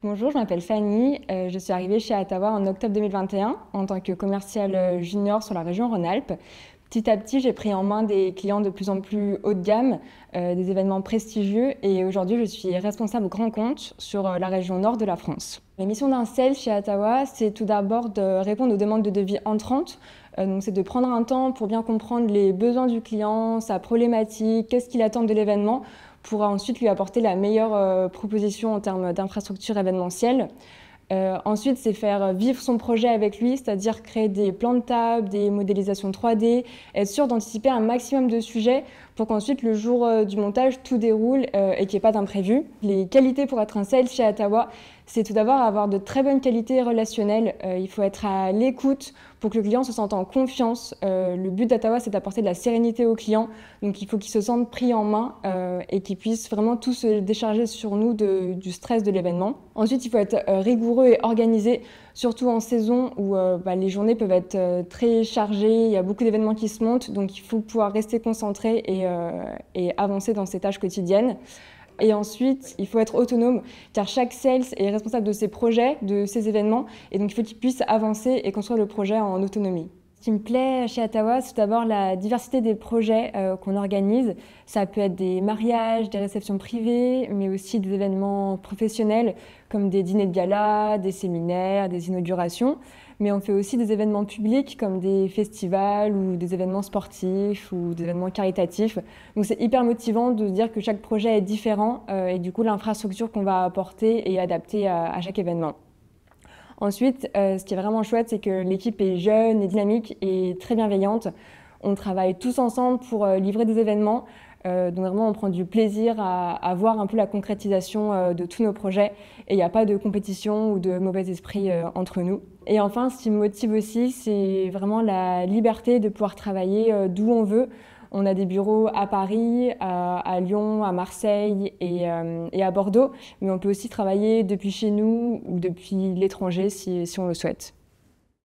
Bonjour, je m'appelle Fanny. Je suis arrivée chez Atawa en octobre 2021 en tant que commerciale junior sur la région Rhône-Alpes. Petit à petit, j'ai pris en main des clients de plus en plus haut de gamme, des événements prestigieux et aujourd'hui, je suis responsable grand compte sur la région nord de la France. La mission d'un sales chez Atawa, c'est tout d'abord de répondre aux demandes de devis entrantes. Donc, c'est de prendre un temps pour bien comprendre les besoins du client, sa problématique, qu'est-ce qu'il attend de l'événement pour ensuite lui apporter la meilleure proposition en termes d'infrastructure événementielle. Ensuite, c'est faire vivre son projet avec lui, c'est-à-dire créer des plans de table, des modélisations 3D, être sûr d'anticiper un maximum de sujets pour qu'ensuite, le jour du montage, tout déroule et qu'il n'y ait pas d'imprévu. Les qualités pour être un sales chez Atawa, c'est tout d'abord avoir de très bonnes qualités relationnelles. Il faut être à l'écoute pour que le client se sente en confiance. Le but d'Atawa, c'est d'apporter de la sérénité au client. Donc, il faut qu'il se sente pris en main et qu'il puisse vraiment tout se décharger sur nous du stress de l'événement. Ensuite, il faut être rigoureux et organisé, surtout en saison où les journées peuvent être très chargées, il y a beaucoup d'événements qui se montent, donc il faut pouvoir rester concentré et avancer dans ses tâches quotidiennes. Et ensuite, il faut être autonome, car chaque sales est responsable de ses projets, de ses événements, et donc il faut qu'il puisse avancer et construire le projet en autonomie. Ce qui me plaît chez Atawa, c'est d'abord la diversité des projets qu'on organise. Ça peut être des mariages, des réceptions privées, mais aussi des événements professionnels comme des dîners de gala, des séminaires, des inaugurations. Mais on fait aussi des événements publics comme des festivals ou des événements sportifs ou des événements caritatifs. Donc c'est hyper motivant de se dire que chaque projet est différent et du coup l'infrastructure qu'on va apporter est adaptée à chaque événement. Ensuite, ce qui est vraiment chouette, c'est que l'équipe est jeune et dynamique et très bienveillante. On travaille tous ensemble pour livrer des événements. Donc vraiment, on prend du plaisir à voir un peu la concrétisation de tous nos projets. Et il n'y a pas de compétition ou de mauvais esprit entre nous. Et enfin, ce qui me motive aussi, c'est vraiment la liberté de pouvoir travailler d'où on veut. On a des bureaux à Paris, à Lyon, à Marseille et à Bordeaux, mais on peut aussi travailler depuis chez nous ou depuis l'étranger si on le souhaite.